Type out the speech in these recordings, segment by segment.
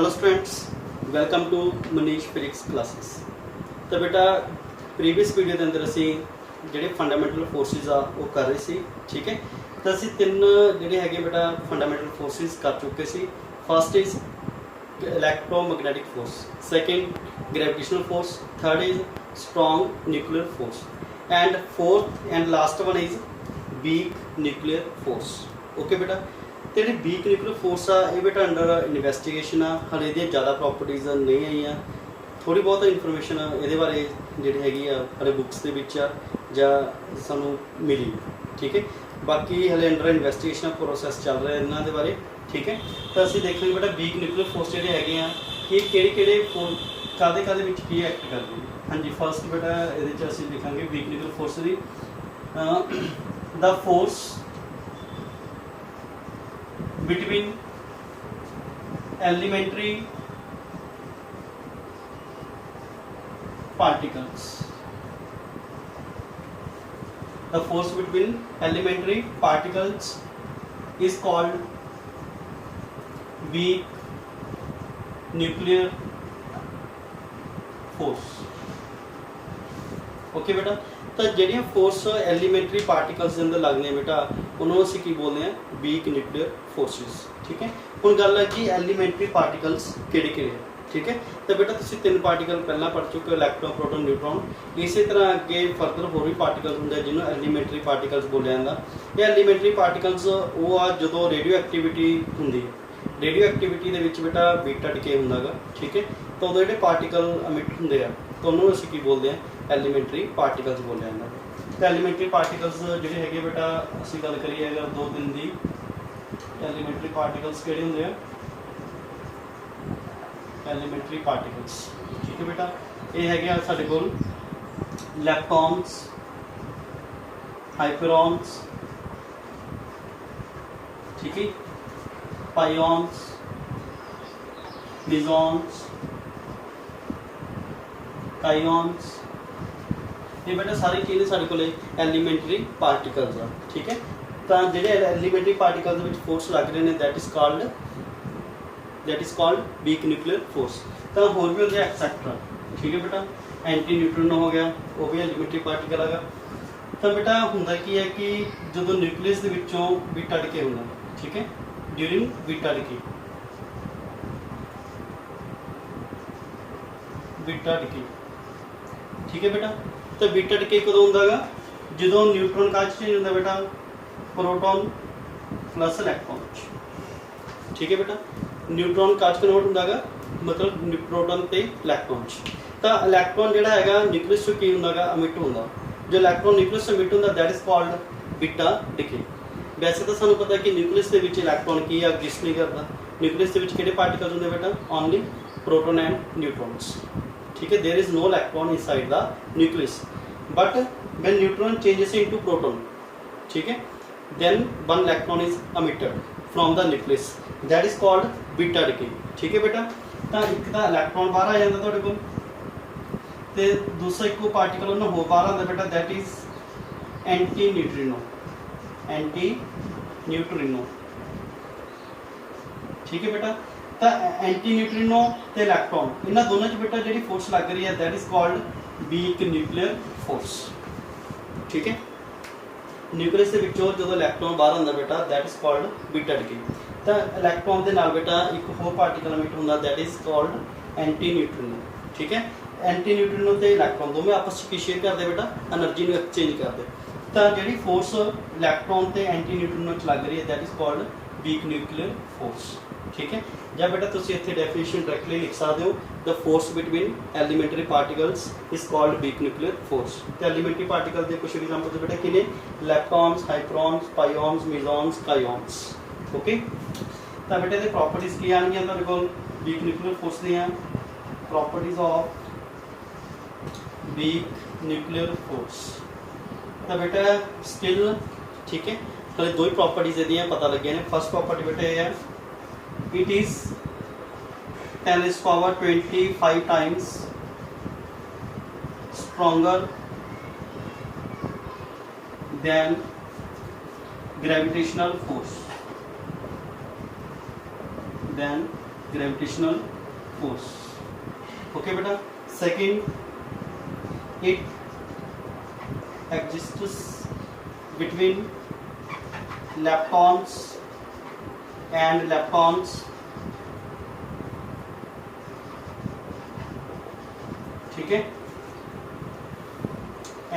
Hello students, welcome to Manish physics classes. तो बेटा previous video के अंदर असी ਜਿਹੜੇ फंडामेंटल फोर्सिस आ वो कर रहे सी। ठीक है, तो असी तीन ਜਿਹੜੇ ਹੈਗੇ बेटा फंडामेंटल फोर्सिस कर चुके सी। First is electromagnetic force, second gravitational force, third is strong nuclear force and fourth and last one is weak nuclear force. Okay बेटा, तो जी वीक न्यूक्लियर फोर्स आ ये बेटा अंडर इन्वेस्टिगेशन आ, हले दी ज़्यादा प्रॉपर्टीज नहीं आई, थोड़ी बहुत इन्फॉर्मेशन ये बारे जी हैगी हले बुक्स के ਜਾਂ ਸਾਨੂੰ मिली। ठीक है, बाकी हले अंडर इन्वेस्टिगेशन प्रोसैस चल रहा है इन्हों के बारे। ठीक है, तो असीं देखेंगे बेटा वीक न्यूक्लियर फोर्स जोड़े है कि किहड़े कादे की एक्ट करते हैं। हाँ जी, फर्स्ट बेटा ये असीं लिखांगे वीक न्यूक्लियर फोर्स की the force between elementary particles. The force between elementary particles is called weak nuclear force. Okay बेटा, तो ਜਿਹੜੀਆਂ फोर्स एलीमेंटरी पार्टिकल्स के अंदर लगने बेटा उन्होंने ਅਸੀਂ ਕੀ ਬੋਲਦੇ हैं वीक न्यूक्लियर फोर्सेस। ठीक है, ਹੁਣ ਗੱਲ ਹੈ कि एलीमेंटरी पार्टिकल्स ਕਿਹੜੇ-ਕਿਹੜੇ ਹੈ। ठीक है, तो बेटा तुम तीन पार्टिकल पहला पढ़ चुके हो, इलैक्ट्रॉन, प्रोटॉन, न्यूट्रॉन। इसी तरह अगे फर्दर होर भी पार्टिकल्स होंगे जिन्होंने एलीमेंटरी पार्टिकल्स बोलिया जाता। ये एलीमेंटरी पार्टिकल्स वो आ जो रेडियो एक्टिविटी होंगी, रेडियो एक्टिविटी के बेटा बीटा डिके होंगे। ठीक है, तो उदो जो पार्टिकल अमिट होंगे तो उन्होंने असीं की बोलते हैं एलीमेंटरी पार्टिकल्स बोलिया जाता। तो एलीमेंटरी पार्टिकल्स जोड़े है बेटा असीं गल करिए अगर दो दिन की एलीमेंटरी पार्टिकल्स किहड़े होंगे हैं एलीमेंटरी पार्टिकल्स। ठीक है बेटा, ये है साडे कोल लैप्टॉन्स, हाइपरॉन्स, ठीक है, पाइऑन्स, मिजॉन्स, काइऑन्स। ये बेटा सारी चीज़ें साडे कोल एलीमेंटरी पार्टिकल्स आ। ठीक है, तो जिहड़े एलीमेंटरी पार्टिकल्स विच फोर्स लग रहे हैं that is called weak nuclear force. तो होर भी होंगे एक्सेट्रा। ठीक है बेटा, एंटी न्यूट्रॉन हो गया, वो भी एलीमेंटरी पार्टिकल है। तो बेटा होंदा की है कि जो न्यूक्लियस के विचों बीटा डिके होंदा, ठीक है, during beta decay, beta decay. ठीक है बेटा, तो बीटा डिके कदों होंदा गा जो न्यूट्रॉन का चेंज होंदा बेटा प्रोटॉन प्लस इलैक्ट्रॉन। ठीक है बेटा, न्यूट्रॉन काच कन्वर्ट होंदा गा मतलब प्रोटॉन ते इलैक्ट्रॉन। तो इलैक्ट्रॉन जिहड़ा हैगा न्यूक्लियस चों की होंदा गा अमिट होंदा, जो इलैक्ट्रॉन न्यूक्लियस से अमिट होंदा that is called beta decay. वैसे तो सानू पता है कि न्यूक्लियस के विच इलैक्ट्रॉन की एग्जिस्ट नहीं करता। न्यूक्लियस के विच किहड़े पार्टिकल्स होंदे बेटा ओनली प्रोटॉन एंड न्यूट्रॉन्स। ठीक है, there is no electron inside the nucleus but when neutron changes into proton, ठीक है, then one electron is emitted from the nucleus that is called beta decay. ठीक है बेटा, तो एक तो इलैक्ट्रॉन बाहर आ जाता तुहाडे कोल ते दूसरा एक पार्टिकल उन्होंने हो बाहर आता बेटा that is anti neutrino, anti neutrino. ठीक है बेटा, तो एंटी न्यूट्रिनो ते इलैक्ट्रॉन इन्होंने दोनों बेटा जी फोर्स लग रही है that is called weak nuclear force. ठीक है, न्यूक्लियस के विचों जो इलैक्ट्रॉन बाहर आता बेटा that is called beta decay. तो इलैक्ट्रॉन के नाल बेटा एक होर पार्टिकल अमिट होंदा that is called anti neutrino. ठीक है, एंटी न्यूट्रिनो तो इलैक्ट्रॉन दोवें आपस में शेयर करते बेटा एनर्जी में एक्सचेंज करते। तो जी फोर्स इलैक्ट्रॉन तो एंटी न्यूट्रिनो लग रही है that is called weak nuclear force. ठीक है, या बेटा तुम इतने डेफिनेशन डायरेक्टली लिख सकते हो the force between elementary particles is called weak nuclear force. तो एलीमेंटरी पार्टिकल के कुछ एग्जाम्पल्स बेटा कि इलैक्ट्रॉन्स, हाइपरॉन्स, पाइऑन्स, मिजॉन्स, काइऑन्स। ओके, तो बेटा ये प्रॉपर्टीज की आएंगी तुहाडे कोल वीक न्यूक्लियर फोर्स दियां properties of week nuclear force. तो बेटा स्टिल ठीक है, कल दो ही प्रॉपर्टीज ये पता लगे ने। फर्स्ट प्रॉपर्टी बेटा ये है it is 10⁻25 times stronger than gravitational force, then gravitational force. Okay बेटा। Second, it exists between leptons and leptons ठीक है,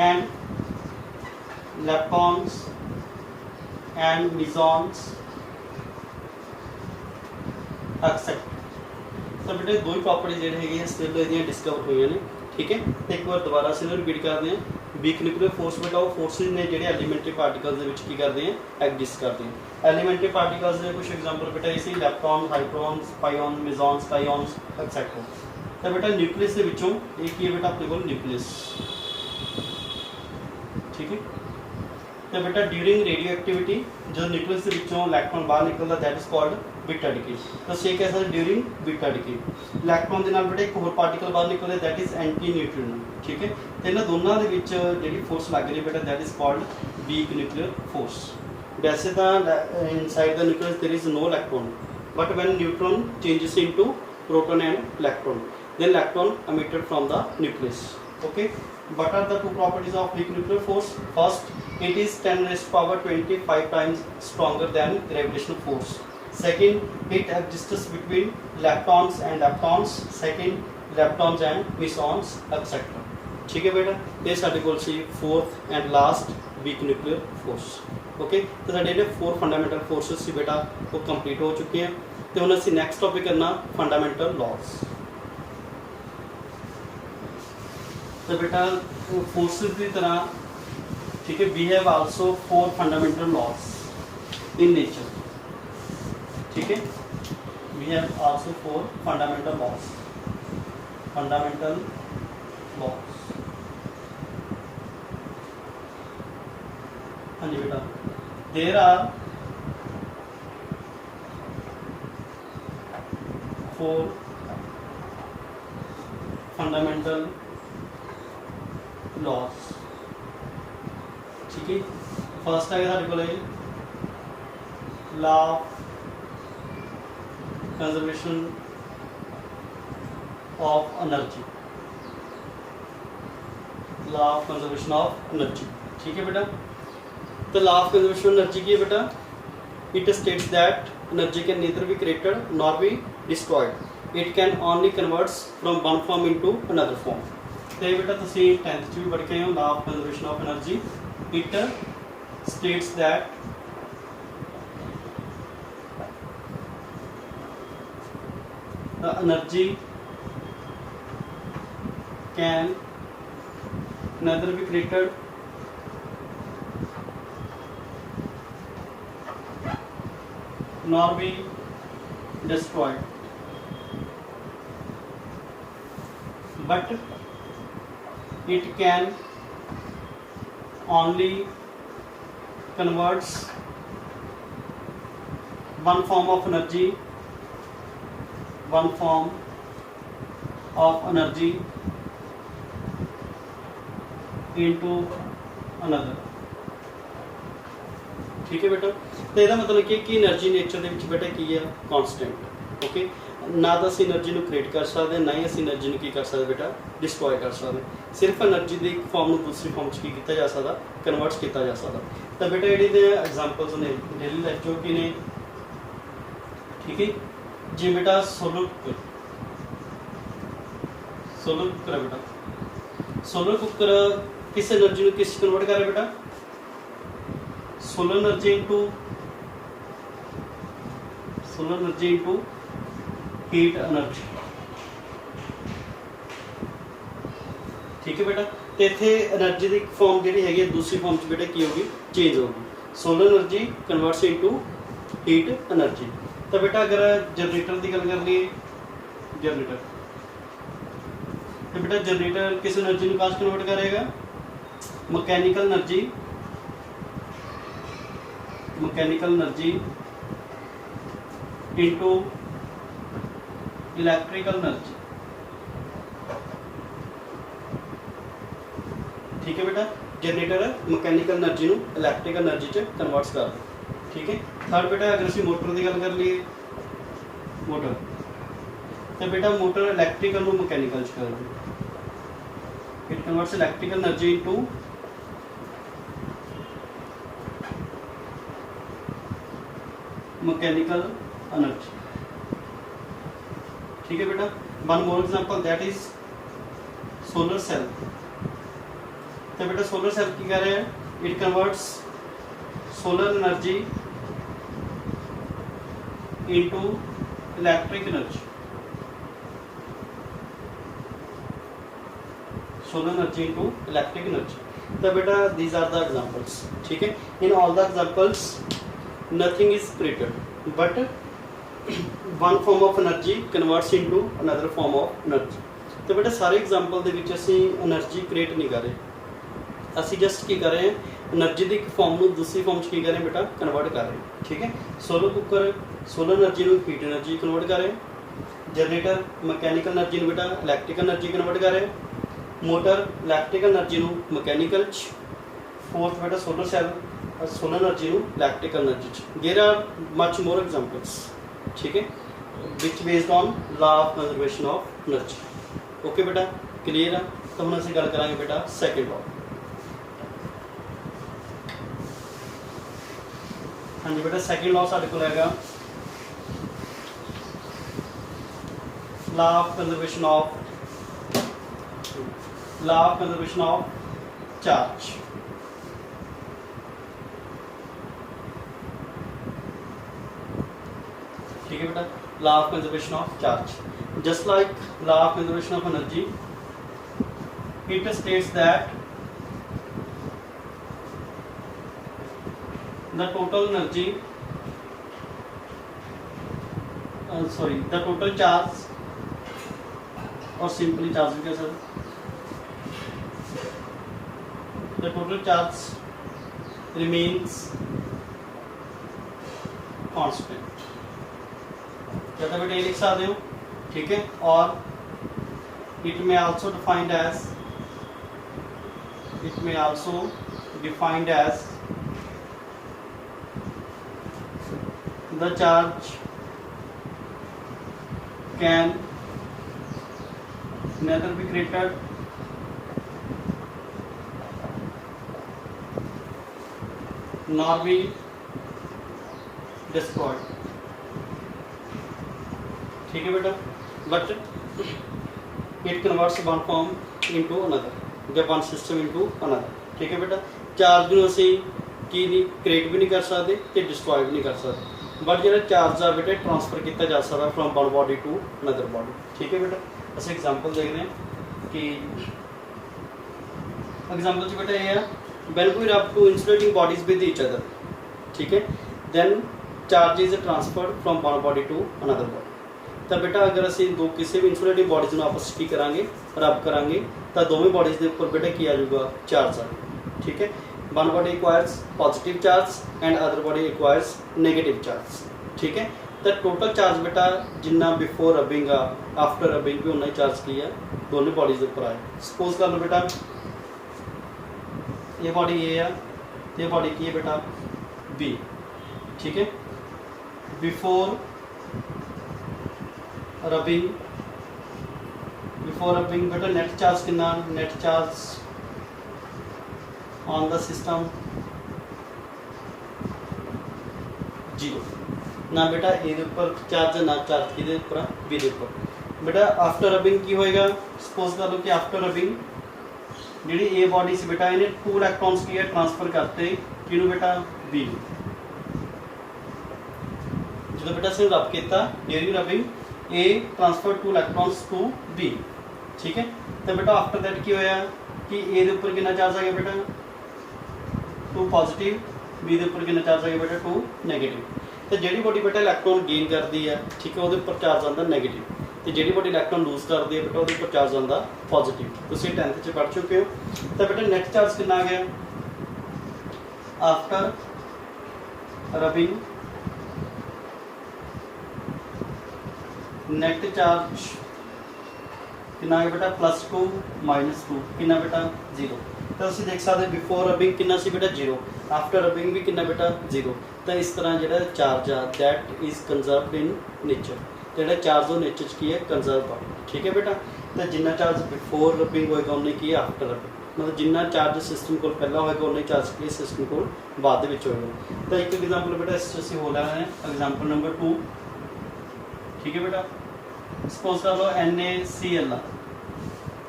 and leptons and mesons except. तो बेटे दो ही प्रॉपर्टी ਜਿਹੜੇ ਹੈਗੇ ਆ ਸਟਿਲ ਇਹਦੀਆਂ ਡਿਸਕਵਰ ਹੋਈਆਂ ਨੇ। ठीक है, तो एक बार दोबारा से रिपीट करते हैं। वीक न्यूक्लियर फोर्स बेटा वो फोर्सेज ने ਜਿਹੜੇ एलीमेंटरी पार्टिकल्स ਦੇ ਵਿੱਚ ਕੀ ਕਰਦੇ हैं, एग्जिस्ट करते हैं। एलीमेंटरी पार्टिकल्स ਦੇ कुछ एग्जांपल बेटा इसी इलेक्ट्रॉन, हाइड्रॉन्स, पायॉन, मेसॉन्स, कायॉन्स एक्सेट्रा। तो बेटा न्यूक्लियस ਦੇ ਵਿੱਚੋਂ एक ही है बेटा अपने को न्यूक्लियस। ठीक है, तो बेटा ड्यूरिंग रेडियो एक्टिविटी जो न्यूक्लियस ਦੇ ਵਿੱਚੋਂ इलेक्ट्रॉन बाहर निकलता that is called beta decay. तो से कह सकते ड्यूरिंग बीटा डिके इलेक्ट्रॉन के नाल बेटा एक होर पार्टिकल बाहर निकलता दैट इज एंटी न्यूट्रिनो। ठीक है, तो इन्हां दोनों के विच जिहड़ी फोर्स लग रही बेटा that is called weak nuclear force. वैसे तो inside the nucleus there is no electron, but when neutron changes into proton and electron then electron emitted from the nucleus. Okay, what are the two properties of weak nuclear force? First, it is 10 raised to power 25 times stronger than gravitational force. Second, it exists between leptons and leptons. Second, leptons and mesons etc. ठीक है बेटा, ये साडे कोल सी fourth and last weak nuclear force. Okay, तो साडे ਜਿਹੜੇ 4 फंडामेंटल फोर्सेस सी बेटा वो कंप्लीट हो चुके हैं। तो हुण असीं नैक्सट टॉपिक करना फंडामेंटल लॉज। तो बेटा फोर्सेस की तरह ठीक है, we have also 4 fundamental laws in nature. ठीक है, we have also 4 fundamental laws. Fundamental laws, हाँ जी बेटा, देयर आर 4 फंडामेंटल लॉस। ठीक है, फर्स्ट है साढ़े को law of conservation of energy. Law of conservation of energy. ठीक है बेटा, तो लॉ ऑफ कंजर्वेशन एनर्जी की है बेटा, it states that energy can neither be created nor be destroyed, it can only converts from one form into another form. तो बेटा तुसी 10th भी पढ़ के आए हो law of conservation of energy. It states that the energy can neither be created nor be destroyed, but it can only converts one form of energy into another। ठीक है बेटा, तो यदा मतलब कि एनर्जी नेचर ਦੇ ਵਿੱਚ बेटा की है कांस्टेंट। ओके, ना तो ਅਸੀਂ एनर्जी ਨੂੰ क्रिएट कर सकते, ना ही ਅਸੀਂ एनर्जी ਨੂੰ की कर सकते बेटा डिस्ट्रॉय कर सकते। सिर्फ एनर्जी ਦੀ फॉर्म ਨੂੰ दूसरी फॉर्म 'ਚ ਕੀ ਕੀਤਾ ਜਾ ਸਕਦਾ, कन्वर्ट ਕੀਤਾ ਜਾ ਸਕਦਾ। तो बेटा ਜਿਹੜੀ ਦੇ एग्जांपल्स ने डेली लाइफ जो कि ने ठीक है जी बेटा, सोलर कुकर है बेटा। सोलर कुकर किस एनर्जी को किस कन्वर्ट कर रहा है बेटा, solar energy into heat energy. ठीक है बेटा, तो इतने एनर्जी की फॉर्म जी है दूसरी फॉर्म च बेटा की होगी, चेंज होगी। Solar energy converts into heat energy. तो बेटा अगर जनरेटर की गल कर लीए, जनरेटर तो बेटा जनरेटर किस एनर्जी को कास्ट कन्वर्ट करेगा, mechanical energy into electrical energy. ठीक है बेटा, जनरेटर मैकेनिकल एनर्जी को इलेक्ट्रिकल एनर्जी च कन्वर्ट्स कर दो। ठीक है, थर्ड बेटा अगर असीं मोटर की गल कर लीए, मोटर तो बेटा मोटर इलैक्ट्रिकल ਨੂੰ ਮਕੈਨੀਕਲ ਚ ਕਰ ਦਿਓ। It converts electrical energy into mechanical energy. ठीक है बेटा। One more example that is solar cell. तो बेटा सोलर सेल की कह रहे हैं, it converts solar energy into electric energy. Solar energy into electric energy. तो बेटा these are the examples। ठीक है। in all the examples nothing is created but one form of energy converts into another form of energy। तो बेटा सारे example ਦੇ ਵਿੱਚ ਅਸੀਂ એનર્ਜੀ ਕ੍ਰੀਏਟ ਨਹੀਂ ਕਰ ਰਹੇ, ਅਸੀਂ ਜਸਟ ਕੀ ਕਰ ਰਹੇ ਹਾਂ, એનર્ਜੀ ਦੀ ਇੱਕ ਫਾਰਮ ਨੂੰ ਦੂਸਰੀ ਫਾਰਮ 'ਚ ਕੀ ਕਰ ਰਹੇ ਹਾਂ ਬੇਟਾ, ਕਨਵਰਟ ਕਰ ਰਹੇ ਹਾਂ। ਠੀਕ ਹੈ। ਸੋਲਰ ਕੁੱਕਰ ਸੋਲਰ એનર્ਜੀ ਨੂੰ ਹੀਟ એનર્ਜੀ ਕਨਵਰਟ ਕਰ ਰਹੇ ਹਾਂ। ਜਨਰੇਟਰ ਮਕੈਨੀਕਲ એનર્ਜੀ ਨੂੰ ਬੇਟਾ ਇਲੈਕਟ੍ਰੀਕਲ એનર્ਜੀ ਕਨਵਰਟ ਕਰ ਰਹੇ ਹਾਂ। मोटर इलैक्ट्रिकल एनर्जी ਨੂੰ ਮਕੈਨੀਕਲ ਚ। फोर्थ बेटा सोलर सेल सोलर एनर्जी ਨੂੰ इलैक्ट्रिकल एनर्जी ਚ। There are much more examples. ठीक है, which based on law of conservation of energy. Okay बेटा, क्लियर है। तो हम ਅਸੀਂ ਗੱਲ ਕਰਾਂਗੇ बेटा सेकंड लॉ। हाँ जी बेटा, सेकंड लॉ ਸਾਡੇ ਕੋਲ ਹੈਗਾ law of conservation of charge. ठीक है बेटा, law of conservation of charge. Just like law of conservation of energy, it states that the total energy the total charge, or simply charge भी कह सकते, the total charge remains constant। क्या था बेटा, ये लिख सकते हो। ठीक है। और it may also defined as the charge can neither be created nor be destroyed। ठीक है बेटा, but it converts one form into another, या one system into another। ठीक है बेटा, चार्ज ਨੂੰ ਅਸੀਂ ਕੀ ਨਹੀਂ ਕ੍ਰੀਏਟ ਵੀ ਨਹੀਂ ਕਰ ਸਕਦੇ ਤੇ ਡਿਸਟਰੋਏ ਵੀ ਨਹੀਂ ਕਰ ਸਕਦੇ, ਬਟ ਜਿਹੜਾ ਚਾਰਜ ਆ ਬੇਟਾ ਟ੍ਰਾਂਸਫਰ ਕੀਤਾ ਜਾ ਸਕਦਾ from one body to another body. ਠੀਕ ਹੈ ਬੇਟਾ, ਅਸੀਂ ਐਗਜ਼ਾਮਪਲ ਦੇਖਦੇ ਹਾਂ ਕਿ एग्जाम्पल ਚ बेटा ये है, when we rub two insulating bodies with each other, ठीक है, then charge is transferred from one body to another body। ਤਾਂ बेटा अगर ਅਸੀਂ ਦੋ ਕਿਸੇ ਵੀ insulating bodies ਨੂੰ ਆਪਸ ਵਿੱਚ ਕੀ ਕਰਾਂਗੇ, रब करांगे, ਤਾਂ ਦੋਵੇਂ bodies ਦੇ ਉੱਪਰ बेटा ਕੀ ਆ ਜਾਊਗਾ, ਚਾਰਜ ਆ। ठीक है, one body acquires positive charge and other body acquires negative charge। ठीक है, ਤਾਂ टोटल चार्ज बेटा जिन्ना बिफोर रबिंग आ आफ्टर रबिंग भी उन्ना ही चार्ज की है दोनों बॉडीज के ऊपर आए। सपोज कर लो बेटा ये बॉडी ए है, ये बॉडी की है बेटा बी। ठीक है, बिफोर रबिंग बेटा नेट चार्ज कितना, net charge on the system 0 ना बेटा ए दे उपर चार्ज ना चार्ज किहदे उपर बी दे उपर। बेटा आफ्टर रबिंग की होएगा, सपोज कर लो कि आफ्टर रबिंग जी ए बॉडी से बेटा इन्हें 2 इलेक्ट्रॉन्स की है ट्रांसफर करते किनू बेटा बी। जो बेटा से रब किया during rubbing a transfer 2 electrons to B. ठीक है, तो बेटा आफ्टर दैट की होया कि ए दे उपर कितना चार्ज आ गया बेटा 2 पॉजिटिव, बी दे उपर कितना चार्ज आ गया बेटा 2 नेगेटिव। तो जी बॉडी बेटा इलैक्ट्रॉन गेन करती है, ठीक है, वो उपर चार्ज आता नेगेटिव, तो जी बॉडी इलैक्ट्रॉन लूज करती है बेटा वो उपर चार्ज आता पॉजिटिव। तुम 10th च पढ़ चुके हो। तो बेटा नेट चार्ज कितना आ गया आफ्टर रबिंग, नेट चार्ज कितना है बेटा +2 -2 कितना बेटा 0। तो असं देख सकते बिफोर रबिंग कितना सी बेटा 0, आफ्टर रबिंग भी कितना बेटा 0। तो इस तरह जो चार्ज आ that is conserved in nature, जो चार्ज वो नेचर की है कंजर्व आ, ठीक है बेटा। तो जिन्ना चार्ज बिफोर रबिंग होएगा उन्ना की है आफ्टर रबिंग, मतलब जिन्ना चार्ज सिस्टम को पहला होएगा उन्ना चार्ज की सिस्टम को बाद होएगा। तो एक एग्जाम्पल बेटा इस असीं हो लेना है एग्जाम्पल नंबर 2, ठीक है बेटा। सपोज कर लो NaCl,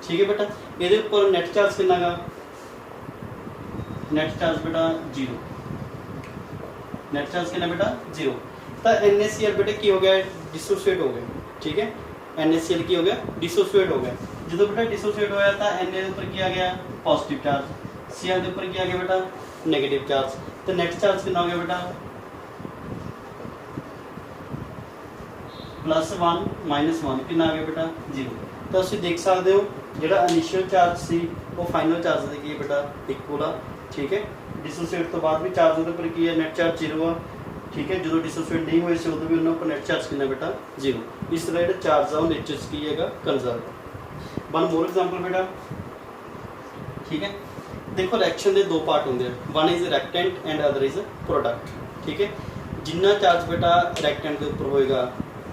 ठीक है बेटा। ये उपर नैट चार्ज कितना गा, नैट चार्ज बेटा 0, नैट चार्ज कितना बेटा 0। तो NaCl बेटा की हो गया डिसोसिएट हो गया, ठीक है। NaCl की हो गया डिसोसिएट हो गया। जो बेटा डिसोसिएट होया तो Na के ऊपर की आ गया पॉजिटिव चार्ज, Cl के ऊपर की आ गया बेटा नेगेटिव चार्ज। तो नैट चार्ज कितना हो गया बेटा +1 -1 कितना आ गया बेटा 0। तो तुम देख सकते हो जो इनिशियल चार्ज सी वो फाइनल चार्ज के की है बेटा इक्वल आ, ठीक है। डिसोसिएट तो बाद भी चार्ज उहदे उपर की है नैट चार्ज 0 आ, ठीक है। जो डिसोसिएट नहीं हुए से उदों भी उन्होंने नैट चार्ज कितना बेटा 0। इस तरह जो चार्ज आ नेचर की है कंजर्व। वन मोर एग्जाम्पल बेटा, ठीक है। देखो रिएक्शन के दो पार्ट होंगे, one is reactant and other is product, ठीक है। जिन्ना चार्ज बेटा रिएक्टेंट के ऊपर होएगा,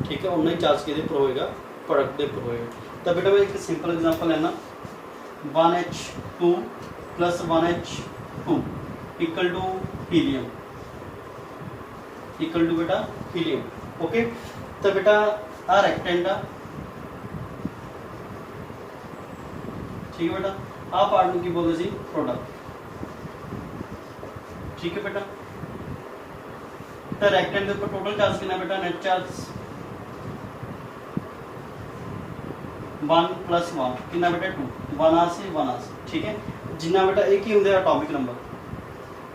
ठीक है, उन्ना ही चार्ज कि होएगा प्रोडक्ट के ऊपर होएगा। तो बेटा मैं एक सिंपल एग्जाम्पल लेना 1H2 + 1H2 equal to helium, equal to बेटा हीलियम, ओके। तो बेटा आ रिएक्टेंट आ, ठीक है बेटा। आ पार्ट में की बोलते जी प्रोडक्ट, ठीक है बेटा। तो रिएक्टेंट के ऊपर टोटल चार्ज कितना बेटा नेट चार्ज 1 + 1 कितना बेटा 2, 1 आ से 1 आ से, ठीक है। जिन्ना बेटा एक ही होंगे एटॉमिक नंबर,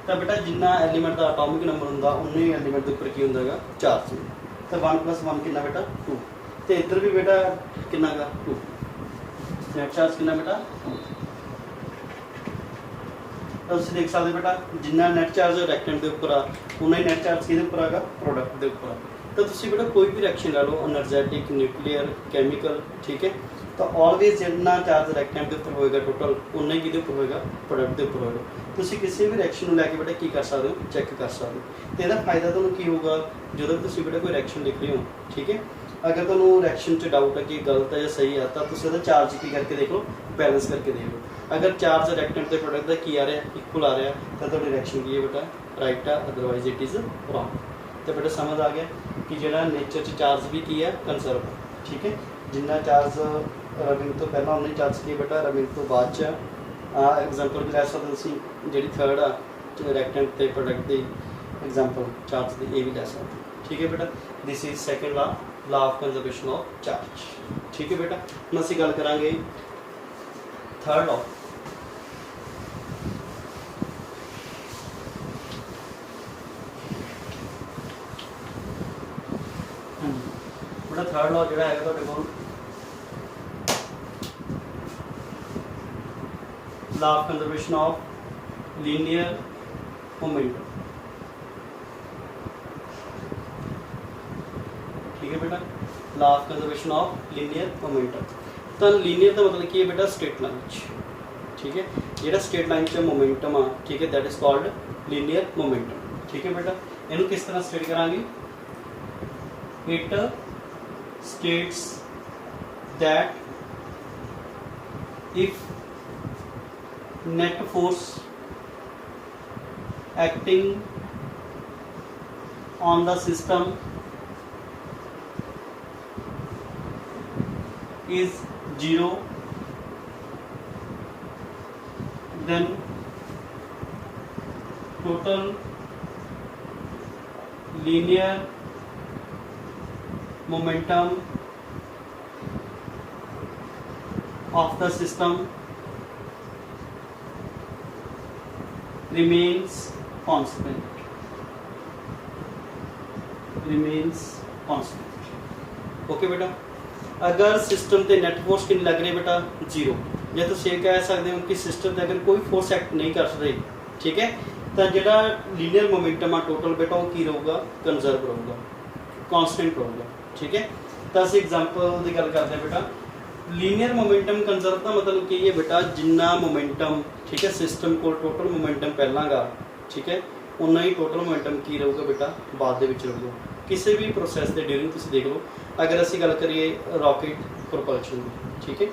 तो बेटा जिन्ना एलीमेंट का एटॉमिक नंबर होंगे उन्ने ही एलीमेंट के ऊपर की होंगे चार्ज। तो 1 + 1 कितना बेटा 2। तो इधर भी बेटा कितना गा 2, नेट चार्ज कितना बेटा 2। तो तुम देख सकते बेटा जिन्ना नैट चार्ज रिएक्टेंट के ऊपर आ उन्ना ही नैट चार्ज कि ऊपर आगा प्रोडक्ट के ऊपर। तो तुम बेटा कोई भी रिएक्शन ला लो एनर्जैटिक न्यूक्लीयर कैमिकल, ठीक है। तो ऑलवेज जितना चार्ज रिएक्टेंट के ऊपर होएगा टोटल उन्ना ही कि ऊपर होएगा प्रोडक्ट के ऊपर होएगा। तुम किसी भी रिएक्शन लैके बेटा की कर सकते हो चैक कर सकते हो। तो यदा फायदा तुम्हें की होगा जो तुम बेटा कोई रिएक्शन लिख रहे हो, ठीक है। अगर तुम्हें रिएक्शन से डाउट है कि गलत है या सही है तो तुम चार्ज की करके देख लो, बैलेंस करके देख लो। अगर चार्ज रिएक्टेंट के प्रोडक्ट का की आ रहा है इक्वल आ रहा है तो तुम्हारी रिएक्शन की है बेटा राइट है, अदरवाइज इट इज़ रॉन्ग। तो बेटा समझ आ गया कि जो नेचर से चार्ज भी की है कंजर्व, ठीक है। जिन्ना चार्ज रबिंग तो पहला उन्ना ही चार्ज की बेटा रबिंग तो बाद च एग्जाम्पल भी लै सकते जी थर्ड आ रिएक्टेंट के प्रोडक्ट की एग्जाम्पल चार्ज की ये भी लै सकते, ठीक है बेटा। This is second law of conservation of charge, ठीक है बेटा। हम असीं गल करांगे थर्ड लॉ। बेटा थर्ड लॉ जो है तुहाडे कोल law of conservation of linear momentum, ठीक है बेटा। Law of conservation of linear momentum. तो लीनियर का मतलब की है बेटा स्ट्रेट लाइन, ठीक है। जो स्ट्रेट लाइन च मोमेंटम आ, ठीक है, that is called linear momentum, ठीक है बेटा। इनू किस तरह स्टेट करांगे, it states that if net force acting on the system is 0, then total linear momentum of the system remains constant, remains constant, okay बेटा। अगर सिस्टम ते नेट फोर्स कितनी लग रही है बेटा 0, या तो ये कह सकते हो कि सिस्टम ते अगर कोई फोर्स एक्ट नहीं कर रही, ठीक है, तो जो लीनियर मोमेंटम आ टोटल बेटा वो की रहूगा कंजर्व रहूगा, कांस्टेंट रहूगा, ठीक है। तो अस एग्जाम्पल की गल करते हैं बेटा लीनियर मोमेंटम कंजर्व का मतलब की है बेटा जिन्ना मोमेंटम, ठीक है, सिस्टम को टोटल मोमेंटम पहला गा, ठीक है, उन्ना ही टोटल मोमेंटम की रहूगा बेटा बाद दे विच रहूगा। किसी भी प्रोसैस के ड्यूरिंग तुसीं देख लो, अगर असीं गल करिए रॉकेट प्रोपल्शन की, ठीक है,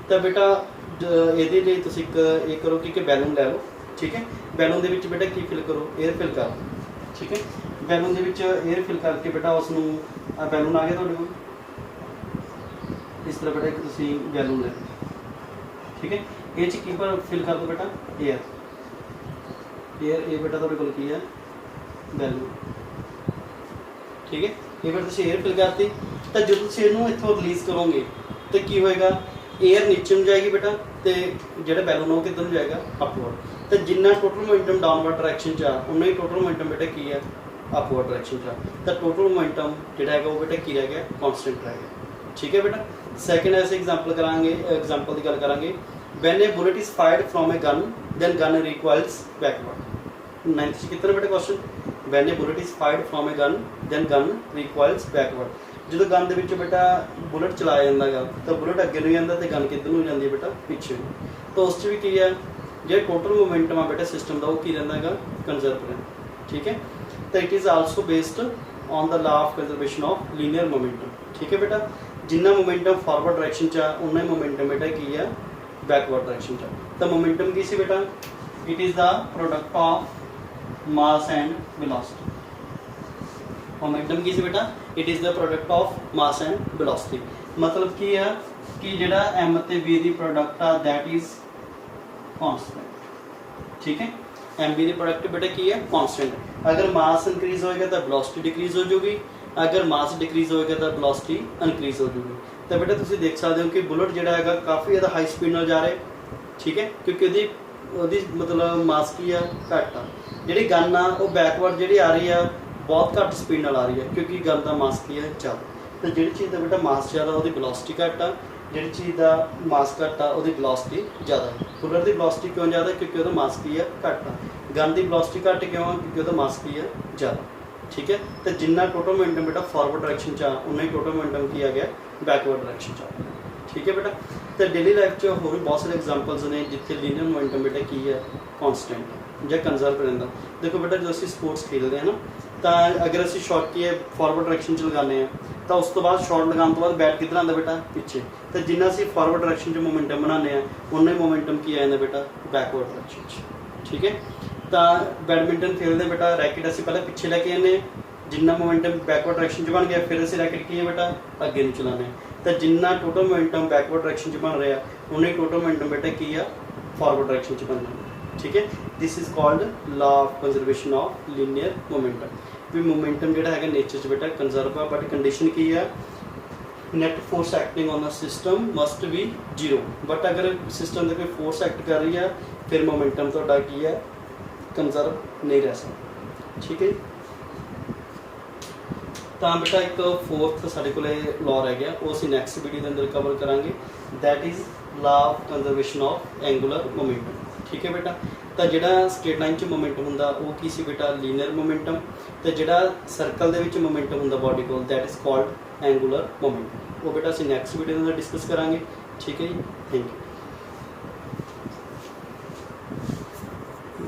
तो बेटा ये तुसीं एक करो कि बैलून लै लो, ठीक है, बैलून दे विच बेटा की फिल करो, एयर फिल कर, ठीक है, बैलून दे विच एयर फिल करके बेटा उसनूं बैलून आ गया तुहाडे कोल, इस तरह बेटा एक तुसीं बैलून ले, ठीक है, ये की पर फिल कर दो बेटा एयर, एयर ये बेटा तुहाडे कोल की है बैलून, ठीक है, ये बेटा तुसीं एयर फिल करती, तो जो तुसीं इहनूं इत्थों रिलीज़ करोगे तो की होएगा, एयर नीचे नूं जाएगी बेटा, तो जिहड़ा बैलून वो किधर नूं जाएगा अपवर्ड, तो जिन्ना टोटल मोमेंटम डाउनवर्ड डायरैक्शन च आ उन्ना ही टोटल मोमेंटम बेटा की है अपवर्ड डायरैक्शन च आ, तो टोटल मोमेंटम जिहड़ा है वो बेटा की रह गया कांस्टेंट रह गया, ठीक है बेटा। सैकेंड ऐसे एग्जाम्पल करांगे, एग्जाम्पल की गल करांगे, when a bullet is fired from a gun then gun recoils backward. 9th कितना बेटा question, when a bullet is fired from a gun then gun recoils backward. जो गन दे विच बेटा बुलेट चलाया जाता गा तो बुलेट अगे नहीं जाता, तो गन किधर नूं जाती है बेटा पिछे, तो उस भी की है जो टोटल मोमेंटम आ बेटा सिस्टम का वो की रहा है कंजर्व रहना, ठीक है, तो it is also based on the law of conservation of linear momentum, ठीक है बेटा। जिन्ना मोमेंटम फॉरवर्ड डायरैक्शन च आ उन्ना ही मोमेंटम बेटा की है बैकवर्ड डायरैक्शन च, तो मोमेंटम की सी बेटा, it is the product of mass and velocity. Momentum की सी बेटा, it is the product of mass and velocity, मतलब की है कि जिहड़ा एम ते वी दी प्रोडक्ट आ दैट इज कांस्टेंट, ठीक है, एम बी दी प्रोडक्ट बेटा की है कांस्टेंट, अगर मास इंक्रीज होएगा तो वेलोसिटी डिक्रीज हो जाएगी, अगर मास डिक्रीज होएगा तो वेलोसिटी इनक्रीज हो जाएगी। तो बेटा तुसीं देख सकते हो कि बुलेट जिहड़ा हैगा काफ़ी ज़्यादा हाई स्पीड नाल जा रहा है, ठीक है, क्योंकि ਉਹਦੀ मतलब मास की है घट आ, जी गन आ वो बैकवर्ड जी आ रही है बहुत घट स्पीड नाल आ रही है, क्योंकि गन का मास की है ज़्यादा, तो जी चीज़ का बेटा मास ज़्यादा वो वेलोसिटी घट आ, जी चीज़ का मास घट आ वो वेलोसिटी ज़्यादा है। बुलेट की वेलोसिटी क्यों ज़्यादा, क्योंकि वो मास की है घट आ, गन की वेलोसिटी घट क्यों आ, क्योंकि वो मास की है ज़्यादा, ठीक है, तो जिन्ना टोटल मोमेंटम बेटा फॉरवर्ड डायरैक्शन च आ उन्ना ही टोटल मोमेंटम की आ गया बैकवर्ड डायरैक्शन च आ, ठीक है बेटा। तो डेली लाइफ होर भी बहुत सारे एग्जाम्पल्स ने जिथे लीनियर मोमेंटम बेटा की है कॉन्सटेंट या कंजर्व रहता। देखो बेटा जो असी स्पोर्ट्स खेलते हैं ना, तो अगर असी शॉट की है फॉरवर्ड डायरैक्शन च लगाने तो उस तो बाद शॉट लगाने तो बाद बैट किधर आता बेटा पिछे, तो जिन्ना असी फॉरवर्ड डायरैक्शन च मोमेंटम बनाने उन्ना ही मोमेंटम की आ जाता बेटा बैकवर्ड डायरैक्शन च, ठीक है। तो बैडमिंटन खेलते बेटा रैकेट असी पहले पिछे लैके आने, जिन्ना मोमेंटम बैकवर्ड डायरैक्शन च बन गया फिर असी रैकेट की है बेटा अगे नहीं चलाने, तो जिन्ना टोटल मोमेंटम बैकवर्ड डायरैक्शन च बन रहा उन्ना ही टोटल मोमेंटम बेटा की है फॉरवर्ड डायरैक्शन च बनना, ठीक है। This is called law of conservation of linear momentum. भी मोमेंटम जो है नेचर बेटा कंजर्व है, बट कंडीशन की है net force acting on the system must be zero, but अगर सिस्टम से कोई फोर्स एक्ट कर रही है फिर मोमेंटम तो की है कंजर्व नहीं रह सकता, ठीक है। तो बेटा एक फोर्थ साढ़े को लॉ रह गया, वो असीं नैक्सट वीडियो के अंदर कवर करांगे, that is law of conservation of angular momentum, ठीक है बेटा। तो जिहड़ा स्ट्रेट लाइन च मोमेंटम हुंदा वो की सी बेटा लीनियर मोमेंटम, तो जिहड़ा सर्कल दे विच मोमेंटम हुंदा बॉडी कोल that is called angular momentum, वो बेटा असीं नैक्सट वीडियो के अंदर डिस्कस करांगे, ठीक है जी, थैंक यू।